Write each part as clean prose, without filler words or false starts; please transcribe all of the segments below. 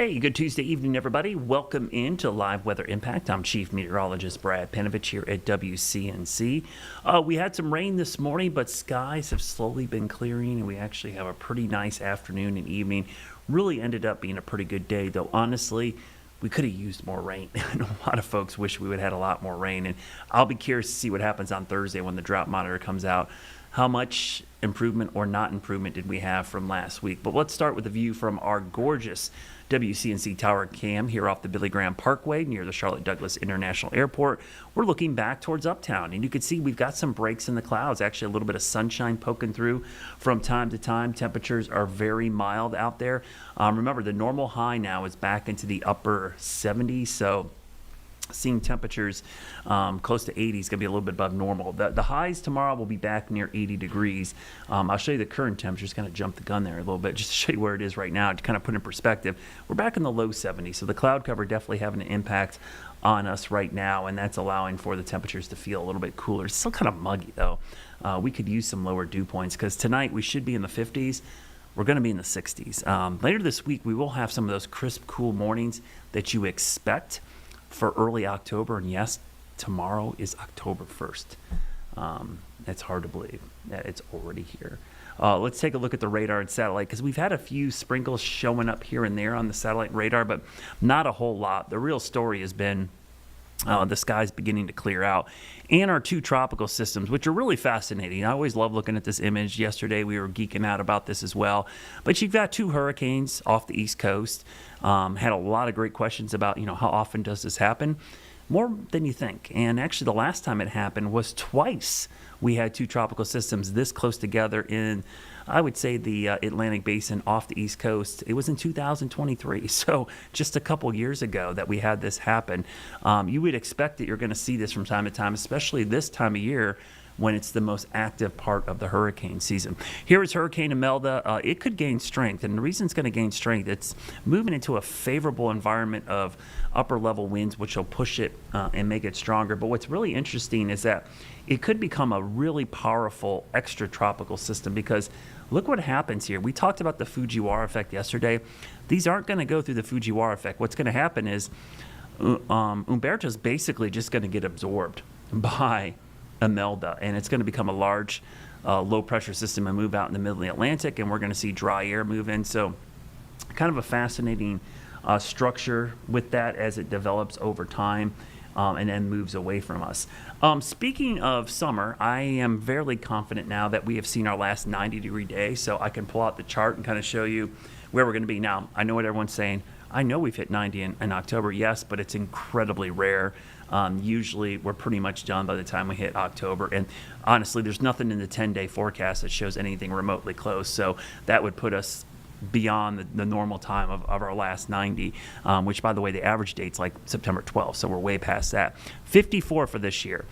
Hey, good Tuesday evening, everybody. Welcome into Live Weather Impact. I'm Chief Meteorologist Brad Panovich here at WCNC. We had some rain this morning, but skies have slowly been clearing, and we actually have a pretty nice afternoon and evening. Really ended up being a pretty good day, though honestly, we could have used more rain. I know a lot of folks wish we would have had a lot more rain, and I'll be curious to see what happens on Thursday when the drought monitor comes out. How much improvement or not improvement did we have from last week? But let's start with a view from our gorgeous WCNC Tower Cam here off the Billy Graham Parkway near the Charlotte Douglas International Airport. We're looking back towards Uptown, and you can see we've got some breaks in the clouds, actually a little bit of sunshine poking through from time to time. Temperatures are very mild out there. Remember, the normal high now is back into the upper 70s, so seeing temperatures close to 80 is going to be a little bit above normal. The highs tomorrow will be back near 80 degrees. I'll show you the current temperature. Just kind of jump the gun there a little bit just to show you where it is right now to kind of put in perspective. We're back in the low 70s, so the cloud cover definitely having an impact on us right now, and that's allowing for the temperatures to feel a little bit cooler. It's still kind of muggy, though. We could use some lower dew points because tonight we should be in the 50s. We're going to be in the 60s. Later this week, we will have some of those crisp, cool mornings that you expect for early October, and yes, tomorrow is October 1st. It's hard to believe that it's already here. Let's take a look at the radar and satellite, because we've had a few sprinkles showing up here and there on the satellite radar, but not a whole lot. The real story has been the sky's beginning to clear out, and our two tropical systems, which are really fascinating. I always love looking at this image. Yesterday we were geeking out about this as well. But you've got two hurricanes off the East Coast. Had a lot of great questions about, how often does this happen? More than you think. And actually, the last time it happened was twice. We had two tropical systems this close together in, I would say, the Atlantic Basin off the East Coast. It was in 2023, so just a couple years ago that we had this happen. You would expect that you're going to see this from time to time, especially this time of year when it's the most active part of the hurricane season. Here is Hurricane Imelda. It could gain strength, and the reason it's going to gain strength, it's moving into a favorable environment of upper-level winds, which will push it and make it stronger. But what's really interesting is that it could become a really powerful extratropical system, because look what happens here. We talked about the Fujiwara effect yesterday. These aren't going to go through the Fujiwara effect. What's going to happen is Umberto's basically just going to get absorbed by Imelda, and it's going to become a large low-pressure system and move out in the middle of the Atlantic, and we're going to see dry air move in. So kind of a fascinating structure with that as it develops over time and then moves away from us. Speaking of summer, I am fairly confident now that we have seen our last 90-degree day, so I can pull out the chart and kind of show you where we're going to be. Now, I know what everyone's saying. I know we've hit 90 in October, yes, but it's incredibly rare. Usually we're pretty much done by the time we hit October, and honestly there's nothing in the 10-day forecast that shows anything remotely close, so that would put us beyond the normal time of our last 90, which, by the way, the average date's like September 12th, so we're way past that. 54 for this year.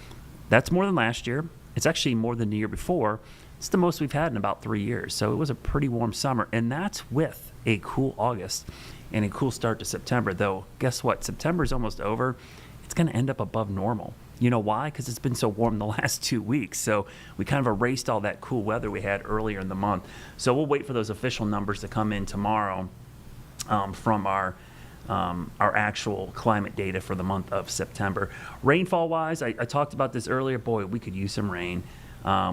That's more than last year. It's actually more than the year before. It's the most we've had in about 3 years, so it was a pretty warm summer, and that's with a cool August and a cool start to September, though guess what? September is almost over. It's going to end up above normal. You know why? Because it's been so warm the last 2 weeks. So we kind of erased all that cool weather we had earlier in the month. So we'll wait for those official numbers to come in tomorrow from our actual climate data for the month of September. Rainfall-wise, I talked about this earlier. Boy, we could use some rain.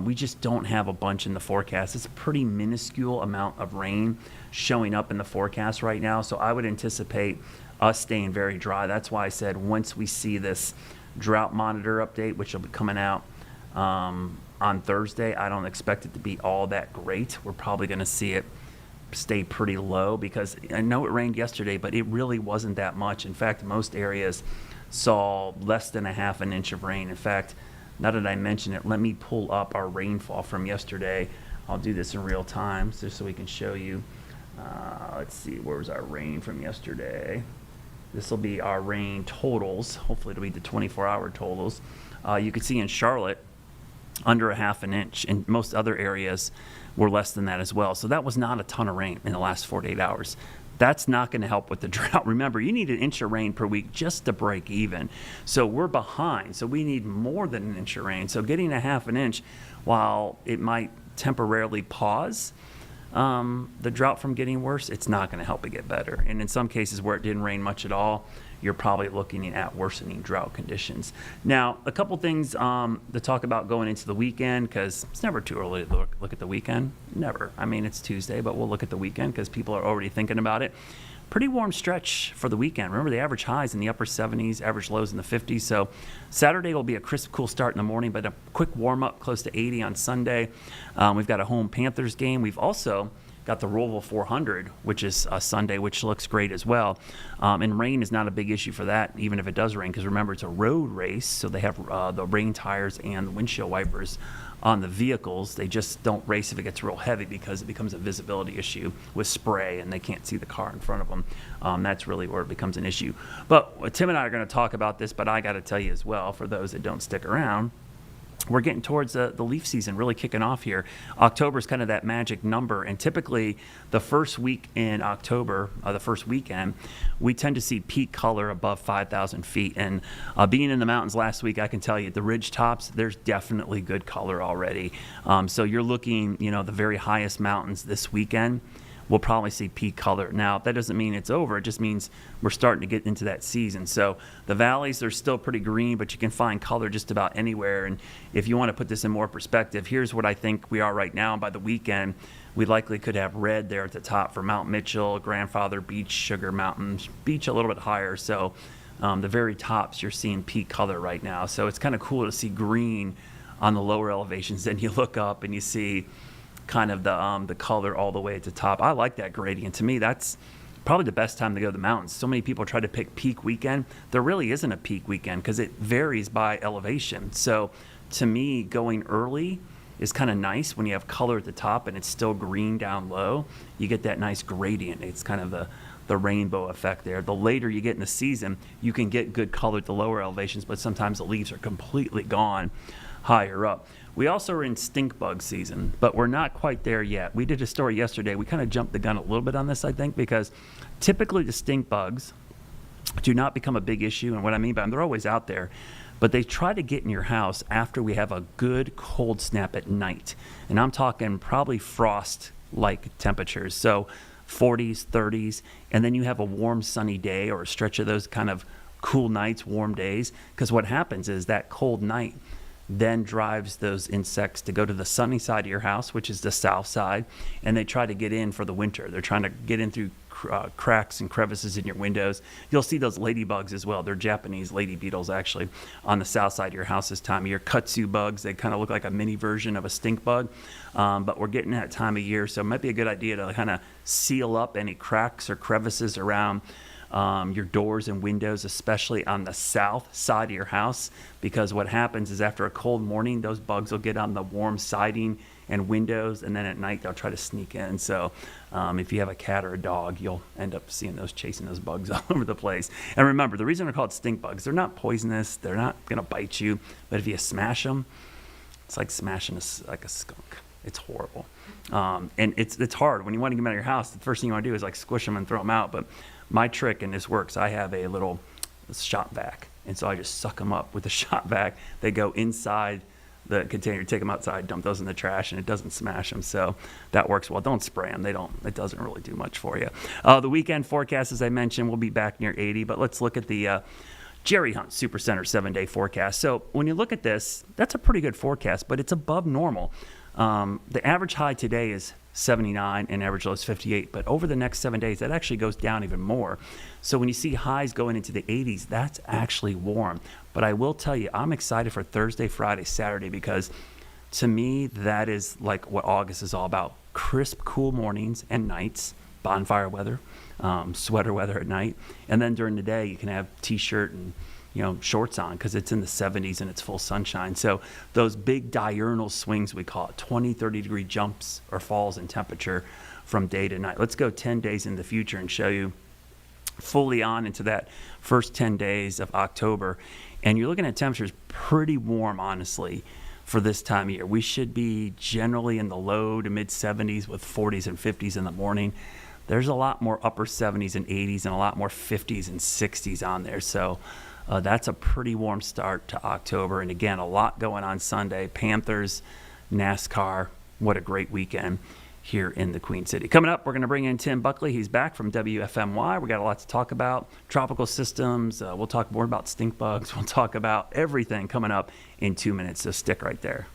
We just don't have a bunch in the forecast. It's a pretty minuscule amount of rain showing up in the forecast right now. So I would anticipate us staying very dry. That's why I said once we see this drought monitor update, which will be coming out on Thursday, I don't expect it to be all that great. We're probably going to see it stay pretty low, because I know it rained yesterday, but it really wasn't that much. In fact, most areas saw less than a half an inch of rain. In fact, now that I mention it, let me pull up our rainfall from yesterday. I'll do this in real time just so we can show you. Let's see, where was our rain from yesterday? This will be our rain totals. Hopefully it'll be the 24-hour totals. You can see in Charlotte, under a half an inch, and most other areas were less than that as well. So that was not a ton of rain in the last 48 hours. That's not going to help with the drought. Remember, you need an inch of rain per week just to break even. So we're behind. So we need more than an inch of rain. So getting a half an inch, while it might temporarily pause, the drought from getting worse, it's not going to help it get better. And in some cases where it didn't rain much at all, you're probably looking at worsening drought conditions. Now, a couple things to talk about going into the weekend, because it's never too early to look at the weekend. Never. I mean, it's Tuesday, but we'll look at the weekend because people are already thinking about it. Pretty warm stretch for the weekend. Remember, the average highs in the upper 70s, average lows in the 50s. So Saturday will be a crisp, cool start in the morning, but a quick warm-up close to 80 on Sunday. We've got a home Panthers game. We've also got the Roval 400, which is Sunday, which looks great as well. And rain is not a big issue for that, even if it does rain, because remember, it's a road race, so they have the rain tires and the windshield wipers on the vehicles. They just don't race if it gets real heavy because it becomes a visibility issue with spray and they can't see the car in front of them. That's really where it becomes an issue. But Tim and I are going to talk about this, but I got to tell you as well, for those that don't stick around, we're getting towards the leaf season really kicking off here. October is kind of that magic number, and typically the first week in October, the first weekend, we tend to see peak color above 5,000 feet. And being in the mountains last week, I can tell you the ridge tops, there's definitely good color already. So you're looking, the very highest mountains this weekend, we'll probably see peak color. Now, that doesn't mean it's over. It just means we're starting to get into that season. So the valleys, they're still pretty green, but you can find color just about anywhere. And if you want to put this in more perspective, here's what I think we are right now. And by the weekend, we likely could have red there at the top for Mount Mitchell, Grandfather Beach, Sugar Mountain Beach a little bit higher. So the very tops, you're seeing peak color right now. So it's kind of cool to see green on the lower elevations. Then you look up and you see kind of the color all the way at the top. I like that gradient. To me, that's probably the best time to go to the mountains. So many people try to pick peak weekend. There really isn't a peak weekend because it varies by elevation. So to me, going early is kind of nice when you have color at the top and it's still green down low. You get that nice gradient. It's kind of the rainbow effect there. The later you get in the season, you can get good color at the lower elevations, but sometimes the leaves are completely gone higher up. We also are in stink bug season, but we're not quite there yet. We did a story yesterday. We kind of jumped the gun a little bit on this, I think, because typically the stink bugs do not become a big issue. And what I mean by them, they're always out there, but they try to get in your house after we have a good cold snap at night. And I'm talking probably frost-like temperatures. So 40s, 30s, and then you have a warm sunny day or a stretch of those kind of cool nights, warm days, because what happens is that cold night then drives those insects to go to the sunny side of your house, which is the south side, and they try to get in for the winter. They're trying to get in through cracks and crevices in your windows. You'll see those ladybugs as well. They're Japanese lady beetles, actually, on the south side of your house this time of year. Kudzu bugs, they kind of look like a mini version of a stink bug, but we're getting that time of year, so it might be a good idea to kind of seal up any cracks or crevices around your doors and windows, especially on the south side of your house, because what happens is after a cold morning, those bugs will get on the warm siding and windows, and then at night they'll try to sneak in. So if you have a cat or a dog, you'll end up seeing those chasing those bugs all over the place. And remember, the reason they're called stink bugs, they're not poisonous, they're not going to bite you, but if you smash them, it's like smashing like a skunk. It's horrible. And it's hard. When you want to get them out of your house, the first thing you want to do is like squish them and throw them out. But my trick, and this works, I have a little shop vac. And so I just suck them up with the shop vac. They go inside the container, take them outside, dump those in the trash, and it doesn't smash them. So that works well. Don't spray them. It doesn't really do much for you. The weekend forecast, as I mentioned, will be back near 80. But let's look at the Jerry Hunt Supercenter 7-day forecast. So when you look at this, that's a pretty good forecast, but it's above normal. The average high today is 79 and average low is 58, but over the next 7 days, that actually goes down even more. So when you see highs going into the 80s, that's actually warm. But I will tell you, I'm excited for Thursday, Friday, Saturday, because to me, that is like what August is all about. Crisp, cool mornings and nights, bonfire weather, sweater weather at night. And then during the day, you can have t-shirt and shorts on because it's in the 70s and it's full sunshine. So those big diurnal swings, we call it, 20, 30 degree jumps or falls in temperature from day to night. Let's go 10 days in the future and show you fully on into that first 10 days of October. And you're looking at temperatures pretty warm, honestly, for this time of year. We should be generally in the low to mid 70s with 40s and 50s in the morning. There's a lot more upper 70s and 80s and a lot more 50s and 60s on there. So that's a pretty warm start to October. And again, a lot going on Sunday. Panthers, NASCAR, what a great weekend. here in the Queen City. Coming up, we're going to bring in Tim Buckley. He's back from WFMY. We got a lot to talk about. Tropical systems. We'll talk more about stink bugs. We'll talk about everything coming up in 2 minutes. So stick right there.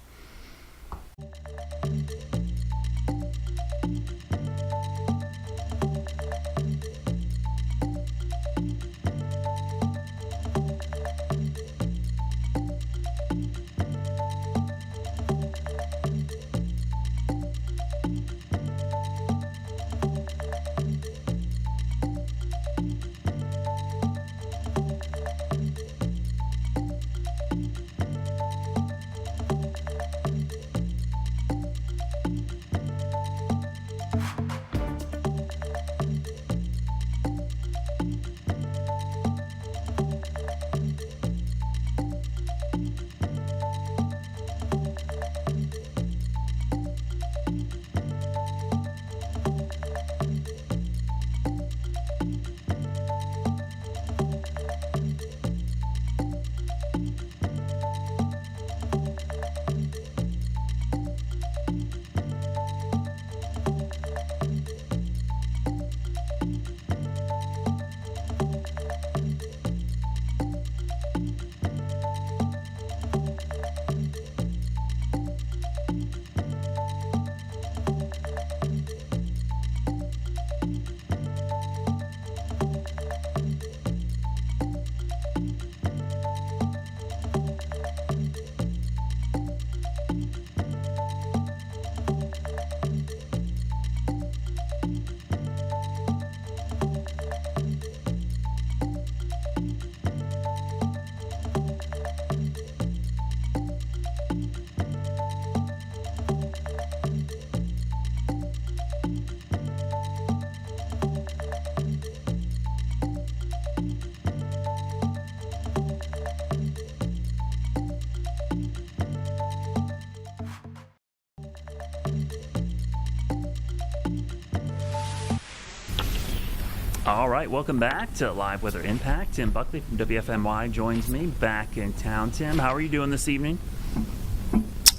All right, welcome back to Live Weather Impact. Tim Buckley from WFMY joins me back in town. Tim, how are you doing this evening?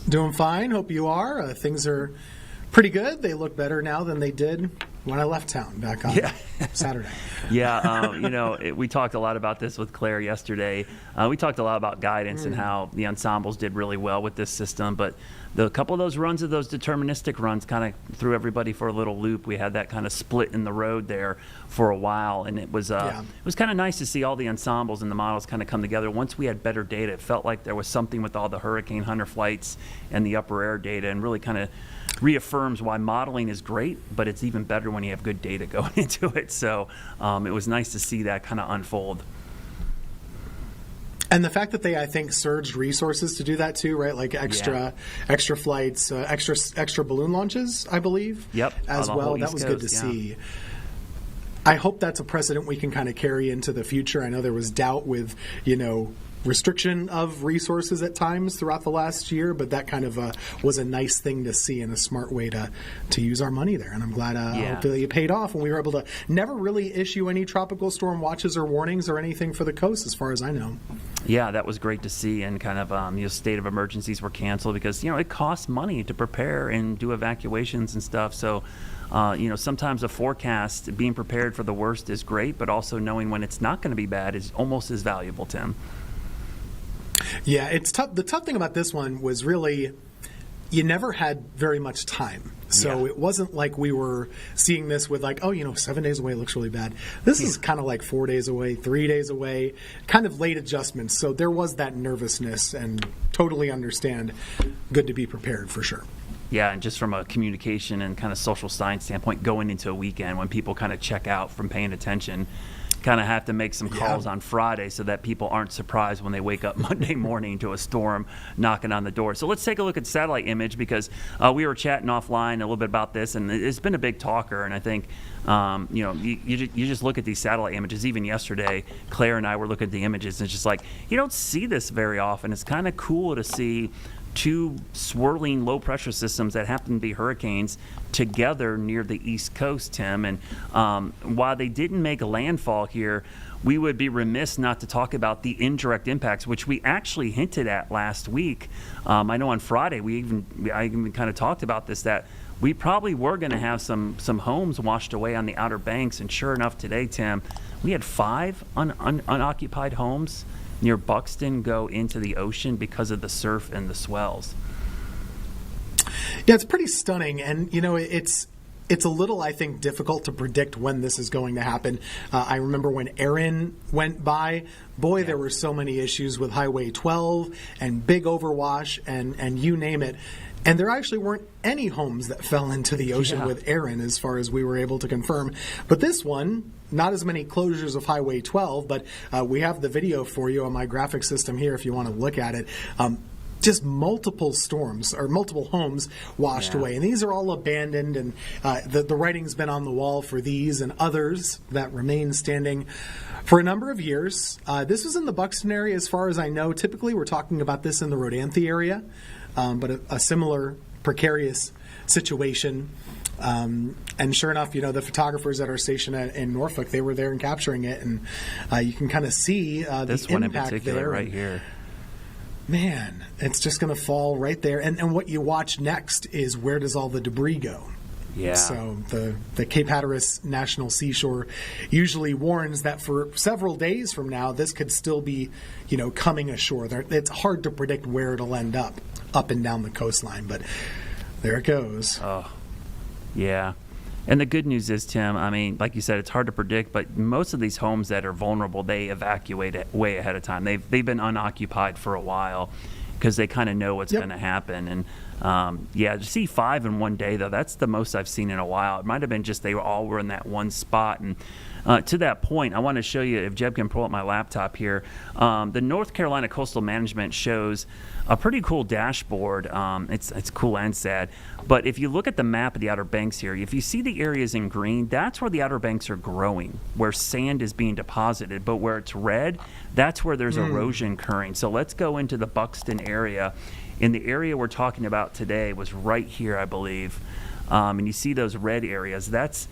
Doing fine. Hope you are. Things are pretty good. They look better now than they did when I left town back on Saturday. We talked a lot about this with Claire yesterday. We talked a lot about guidance and how the ensembles did really well with this system, but the couple of those runs, of those deterministic runs, kind of threw everybody for a little loop. We had that kind of split in the road there for a while, and it was kind of nice to see all the ensembles and the models kind of come together. Once we had better data, it felt like there was something with all the Hurricane Hunter flights and the upper air data, and really kind of reaffirms why modeling is great, but it's even better when you have good data going into it. So it was nice to see that kind of unfold. And the fact that they, I think, surged resources to do that too, right? Like extra flights, extra balloon launches, I believe. Yep. As well. That was good to see. I hope that's a precedent we can kind of carry into the future. I know there was doubt with, restriction of resources at times throughout the last year, but that kind of was a nice thing to see and a smart way to use our money there. And I'm glad hopefully it paid off, and we were able to never really issue any tropical storm watches or warnings or anything for the coast, as far as I know. Yeah, that was great to see, and kind of state of emergencies were canceled because it costs money to prepare and do evacuations and stuff. So sometimes a forecast, being prepared for the worst is great, but also knowing when it's not going to be bad is almost as valuable, Tim. Yeah, it's tough. The tough thing about this one was really you never had very much time. So it wasn't like we were seeing this with 7 days away looks really bad. This is kind of like 4 days away, 3 days away, kind of late adjustments. So there was that nervousness, and totally understand. Good to be prepared for sure. Yeah, and just from a communication and kind of social science standpoint, going into a weekend when people kind of check out from paying attention, kind of have to make some calls on Friday so that people aren't surprised when they wake up Monday morning to a storm knocking on the door. So let's take a look at satellite image, because we were chatting offline a little bit about this, and it's been a big talker. And I think you just look at these satellite images. Even yesterday, Claire and I were looking at the images, and it's just like you don't see this very often. It's kind of cool to see two swirling low pressure systems that happen to be hurricanes together near the East Coast, Tim. And while they didn't make a landfall here, we would be remiss not to talk about the indirect impacts, which we actually hinted at last week. I know on Friday I even kind of talked about this, that we probably were going to have some homes washed away on the Outer Banks. And sure enough, today, Tim, we had 5 unoccupied homes near Buxton go into the ocean because of the surf and the swells. Yeah, it's pretty stunning, and it's a little, I think, difficult to predict when this is going to happen. I remember when Erin went by, there were so many issues with Highway 12 and big overwash and you name it. And there actually weren't any homes that fell into the ocean with Erin, as far as we were able to confirm. But this one, not as many closures of Highway 12, but we have the video for you on my graphic system here if you want to look at it. Just multiple storms or multiple homes washed away. And these are all abandoned, and the writing's been on the wall for these and others that remain standing for a number of years. This was in the Buxton area, as far as I know. Typically, we're talking about this in the Rodanthe area, but a similar precarious situation. And sure enough, the photographers that are stationed in Norfolk, they were there and capturing it, and you can kind of see this the one impact in particular there. right here. Man, it's just going to fall right there. And what you watch next is, where does all the debris go? Yeah. So the Cape Hatteras National Seashore usually warns that for several days from now, this could still be, coming ashore. It's hard to predict where it'll end up and down the coastline, but there it goes. Oh, yeah. And the good news is, Tim, I mean, like you said, it's hard to predict, but most of these homes that are vulnerable, they evacuate it way ahead of time. They've been unoccupied for a while because they kind of know what's going to happen. And to see 5 in one day, though, that's the most I've seen in a while. It might have been just they all were in that one spot. And to that point, I want to show you, if Jeb can pull up my laptop here, the North Carolina Coastal Management shows a pretty cool dashboard. It's cool and sad. But if you look at the map of the Outer Banks here, if you see the areas in green, that's where the Outer Banks are growing, where sand is being deposited. But where it's red, that's where there's erosion occurring. So let's go into the Buxton area. And the area we're talking about today was right here, I believe. And you see those red areas. That's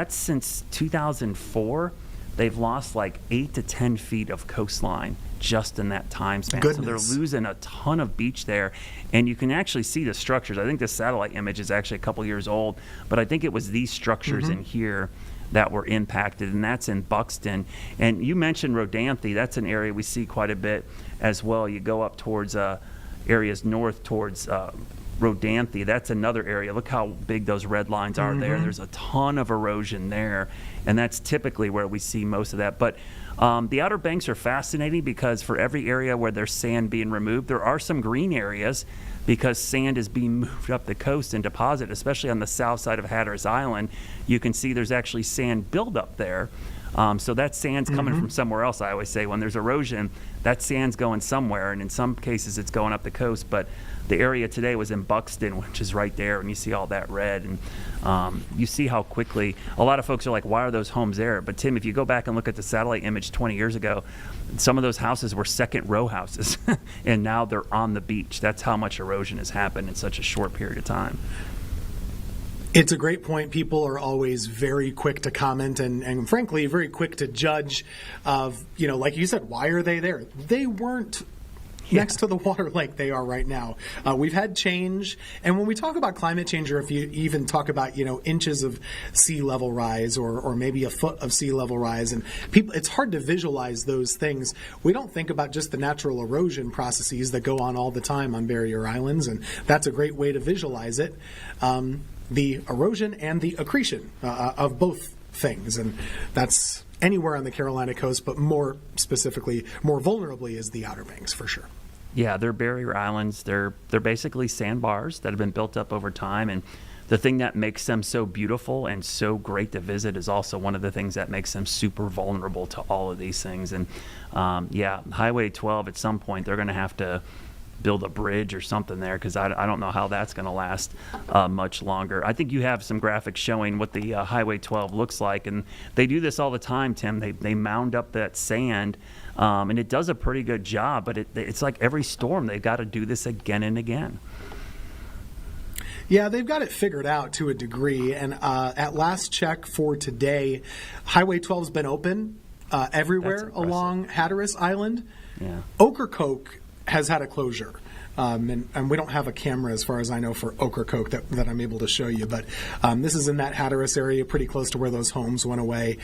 since 2004. They've lost like 8 to 10 feet of coastline just in that time span. Goodness. So they're losing a ton of beach there. And you can actually see the structures. I think the satellite image is actually a couple years old, but I think it was these structures in here that were impacted, and that's in Buxton. And you mentioned Rodanthe. That's an area we see quite a bit as well. You go up towards areas north towards Rodanthe. That's another area. Look how big those red lines are there. There's a ton of erosion there, and that's typically where we see most of that. But the Outer Banks are fascinating because for every area where there's sand being removed, there are some green areas because sand is being moved up the coast and deposited, especially on the south side of Hatteras Island. You can see there's actually sand buildup there. So that sand's coming from somewhere else. I always say when there's erosion, that sand's going somewhere, and in some cases it's going up the coast. But the area today was in Buxton, which is right there, and you see all that red. And you see how quickly a lot of folks are like, why are those homes there? But Tim, if you go back and look at the satellite image 20 years ago, some of those houses were second row houses, and now they're on the beach. That's how much erosion has happened in such a short period of time. It's a great point. People are always very quick to comment and frankly, very quick to judge of, like you said, why are they there? They weren't next to the water like they are right now. We've had change. And when we talk about climate change, or if you even talk about, inches of sea level rise or maybe a foot of sea level rise, and people, it's hard to visualize those things. We don't think about just the natural erosion processes that go on all the time on barrier islands. And that's a great way to visualize it. The erosion and the accretion of both things. And that's anywhere on the Carolina coast, but more specifically, more vulnerably is the Outer Banks for sure. Yeah, they're barrier islands. They're basically sandbars that have been built up over time. And the thing that makes them so beautiful and so great to visit is also one of the things that makes them super vulnerable to all of these things. And Highway 12, at some point, they're going to have to build a bridge or something there, because I don't know how that's going to last much longer. I think you have some graphics showing what the Highway 12 looks like, and they do this all the time, Tim. They mound up that sand, and it does a pretty good job, but it's like every storm, they've got to do this again and again. Yeah, they've got it figured out to a degree, and at last check for today, Highway 12's been open everywhere along Hatteras Island. Yeah. Ocracoke has had a closure. and we don't have a camera as far as I know for Ocracoke that I'm able to show you, but this is in that Hatteras area, pretty close to where those homes went away.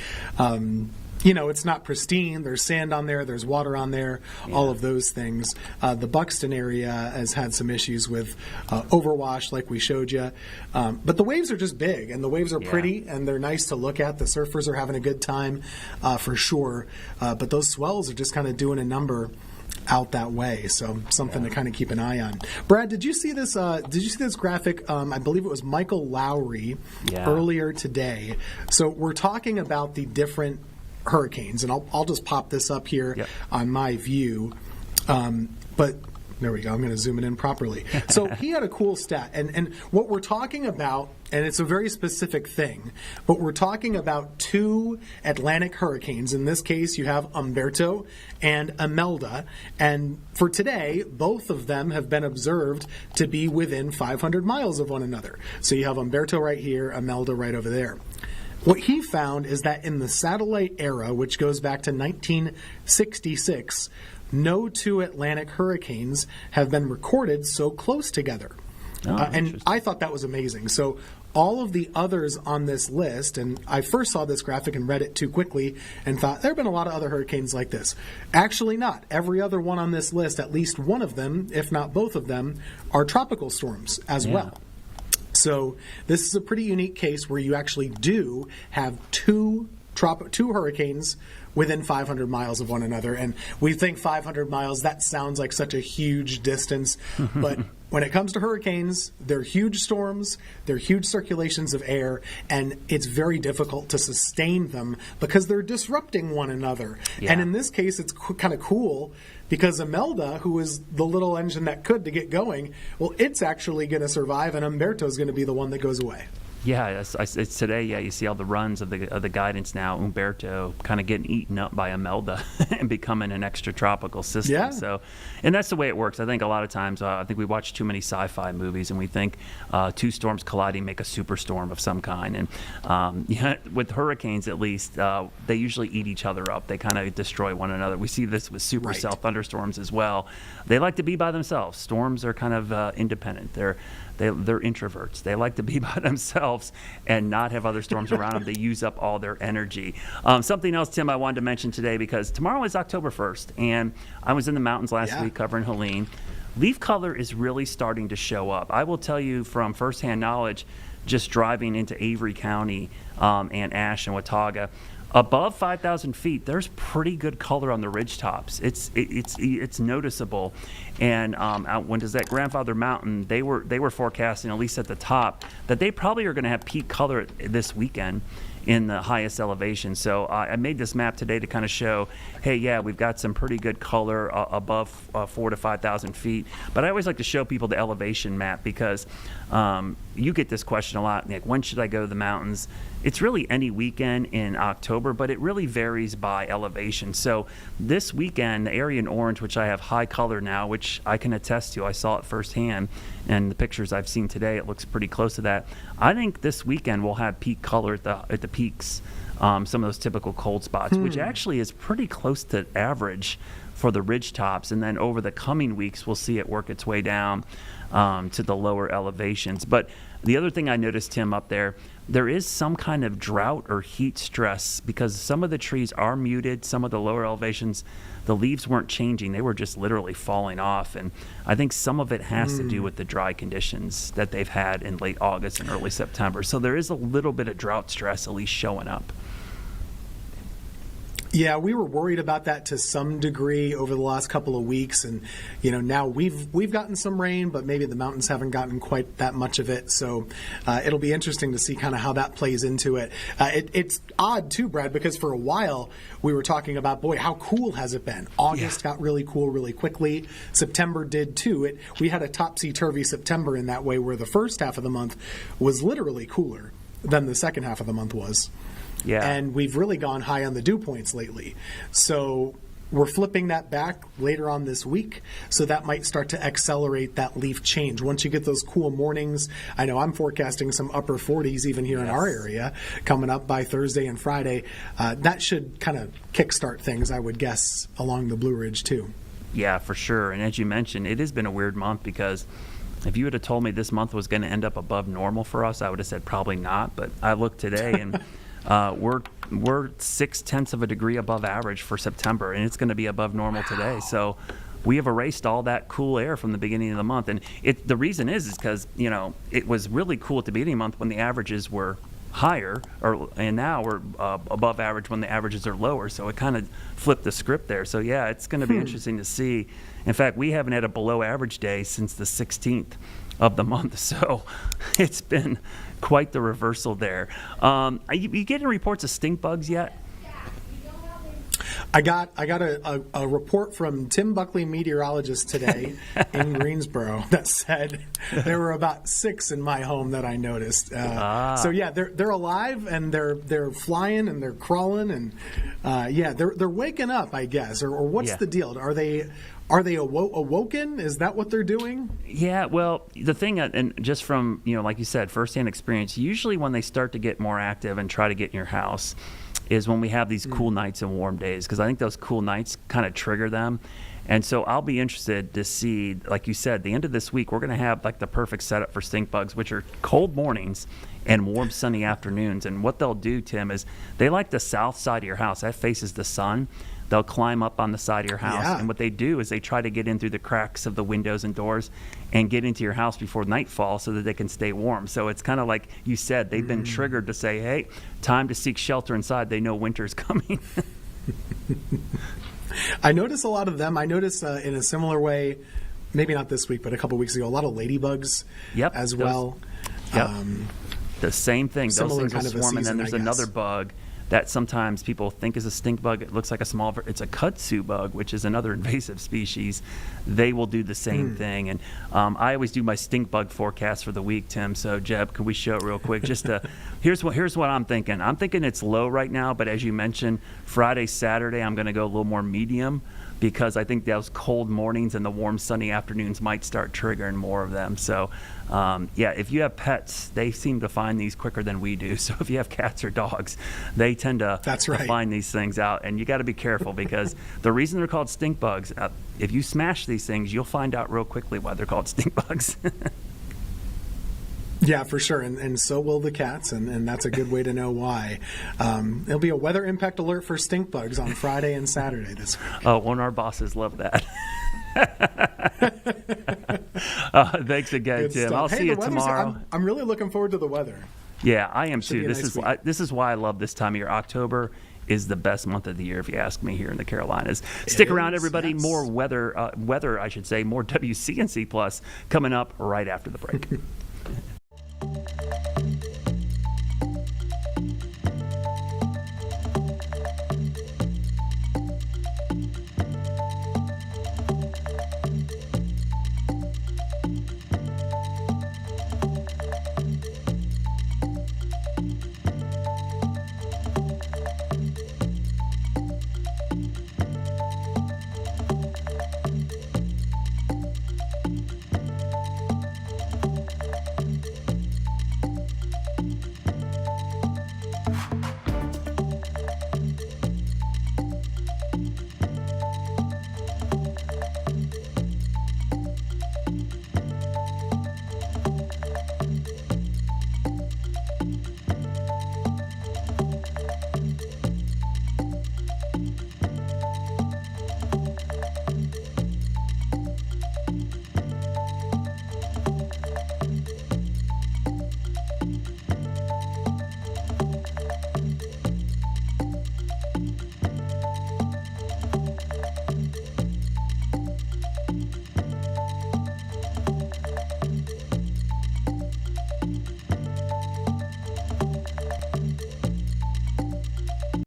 It's not pristine. There's sand on there. There's water on there, all of those things. The Buxton area has had some issues with overwash, like we showed you. But the waves are just big, and the waves are pretty, and they're nice to look at. The surfers are having a good time, for sure. But those swells are just kind of doing a number out that way, so something to kind of keep an eye on. Brad, did you see this? Did you see this graphic? I believe it was Michael Lowry earlier today. So we're talking about the different hurricanes, and I'll just pop this up here on my view. But there we go. I'm going to zoom it in properly. So he had a cool stat, and what we're talking about, and it's a very specific thing, but we're talking about two Atlantic hurricanes. In this case, you have Umberto and Imelda, and for today, both of them have been observed to be within 500 miles of one another. So you have Umberto right here, Imelda right over there. What he found is that in the satellite era, which goes back to 1966, no two Atlantic hurricanes have been recorded so close together. And I thought that was amazing. So all of the others on this list, and I first saw this graphic and read it too quickly and thought there have been a lot of other hurricanes like this. Actually not. Every other one on this list, at least one of them, if not both of them, are tropical storms as well. So this is a pretty unique case where you actually do have two hurricanes within 500 miles of one another. And we think 500 miles, that sounds like such a huge distance. But when it comes to hurricanes, they're huge storms, they're huge circulations of air, and it's very difficult to sustain them because they're disrupting one another. And in this case, it's kind of cool because Imelda, who is the little engine that could to get going, well, it's actually going to survive, and Umberto is going to be the one that goes away. Yeah, it's today. Yeah, you see all the runs of the guidance now. Umberto kind of getting eaten up by Imelda and becoming an extratropical system. Yeah. So, and that's the way it works. I think a lot of times, I think we watch too many sci-fi movies and we think two storms colliding make a superstorm of some kind. And with hurricanes, at least, they usually eat each other up. They kind of destroy one another. We see this with supercell thunderstorms as well. They like to be by themselves. Storms are kind of independent. They're introverts. They like to be by themselves and not have other storms around them. They use up all their energy. Something else, Tim, I wanted to mention today, because tomorrow is October 1st, and I was in the mountains last week covering Helene. Leaf color is really starting to show up. I will tell you from firsthand knowledge, just driving into Avery County and Ashe and Watauga, above 5,000 feet, there's pretty good color on the ridge tops. It's noticeable. And out when does that Grandfather Mountain, they were forecasting, at least at the top, that they probably are going to have peak color this weekend in the highest elevation. So I made this map today to kind of show, hey, yeah, we've got some pretty good color above 4,000 to 5,000 feet. But I always like to show people the elevation map because you get this question a lot, Nick, when should I go to the mountains? It's really any weekend in October, but it really varies by elevation. So this weekend, the area in orange, which I have high color now, which I can attest to, I saw it firsthand, and the pictures I've seen today, it looks pretty close to that. I think this weekend we'll have peak color at the peaks, some of those typical cold spots, which actually is pretty close to average for the ridge tops. And then over the coming weeks, we'll see it work its way down to the lower elevations. But the other thing I noticed, Tim, up there is some kind of drought or heat stress because some of the trees are muted, some of the lower elevations, the leaves weren't changing. They were just literally falling off. And I think some of it has to do with the dry conditions that they've had in late August and early September. So there is a little bit of drought stress at least showing up. Yeah, we were worried about that to some degree over the last couple of weeks, and now we've gotten some rain, but maybe the mountains haven't gotten quite that much of it. So it'll be interesting to see kind of how that plays into it. It's odd too, Brad, because for a while we were talking about, boy, how cool has it been? August got really cool really quickly. September did too. We had a topsy-turvy September in that way, where the first half of the month was literally cooler than the second half of the month was. Yeah. And we've really gone high on the dew points lately. So we're flipping that back later on this week. So that might start to accelerate that leaf change. Once you get those cool mornings, I know I'm forecasting some upper 40s even here in our area coming up by Thursday and Friday. That should kind of kickstart things, I would guess, along the Blue Ridge too. Yeah, for sure. And as you mentioned, it has been a weird month because if you would have told me this month was going to end up above normal for us, I would have said probably not. But I looked today and we're 0.6 of a degree above average for September, and it's going to be above normal today. So we have erased all that cool air from the beginning of the month. And the reason is because, it was really cool at the beginning of the month when the averages were higher, and now we're above average when the averages are lower. So it kind of flipped the script there. So yeah, it's going to be interesting to see. In fact, we haven't had a below average day since the 16th of the month. So it's been quite the reversal there. Are you getting reports of stink bugs yet? I got a report from Tim Buckley, meteorologist, today in Greensboro that said there were about 6 in my home that I noticed. So yeah, they're alive and they're flying and they're crawling and they're waking up, I guess. Or what's the deal? Are they awoken? Is that what they're doing? Yeah, well, the thing, and just from, like you said, firsthand experience, usually when they start to get more active and try to get in your house is when we have these cool nights and warm days, because I think those cool nights kind of trigger them. And so I'll be interested to see, like you said, the end of this week, we're going to have like the perfect setup for stink bugs, which are cold mornings and warm sunny afternoons. And what they'll do, Tim, is they like the south side of your house. That faces the sun. They'll climb up on the side of your house. Yeah. And what they do is they try to get in through the cracks of the windows and doors and get into your house before nightfall so that they can stay warm. So it's kind of like you said, they've been triggered to say, hey, time to seek shelter inside. They know winter's coming. I notice a lot of them. I notice in a similar way, maybe not this week, but a couple weeks ago, a lot of ladybugs as well. Yep. The same thing. Those things will kind of swarm, and then there's I another guess. Bug that sometimes people think is a stink bug. It looks like it's a kudzu bug, which is another invasive species. They will do the same thing. And I always do my stink bug forecast for the week, Tim. So Jeb, can we show it real quick? Here's what I'm thinking. I'm thinking it's low right now, but as you mentioned, Friday, Saturday, I'm going to go a little more medium, because I think those cold mornings and the warm sunny afternoons might start triggering more of them. So if you have pets, they seem to find these quicker than we do. So if you have cats or dogs, they tend to find these things out. And you got to be careful, because the reason they're called stink bugs, if you smash these things, you'll find out real quickly why they're called stink bugs. Yeah, for sure. And so will the cats, and that's a good way to know why. There'll be a weather impact alert for stink bugs on Friday and Saturday this week. Oh, one of our bosses love that. Thanks again, Good Tim. stuff. I'll see you tomorrow. I'm really looking forward to the weather. Yeah, I am Should too. be a nice week. This is why I love this time of year. October is the best month of the year, if you ask me, here in the Carolinas. Stick around, everybody. Yes. More weather, I should say, more WCNC Plus coming up right after the break.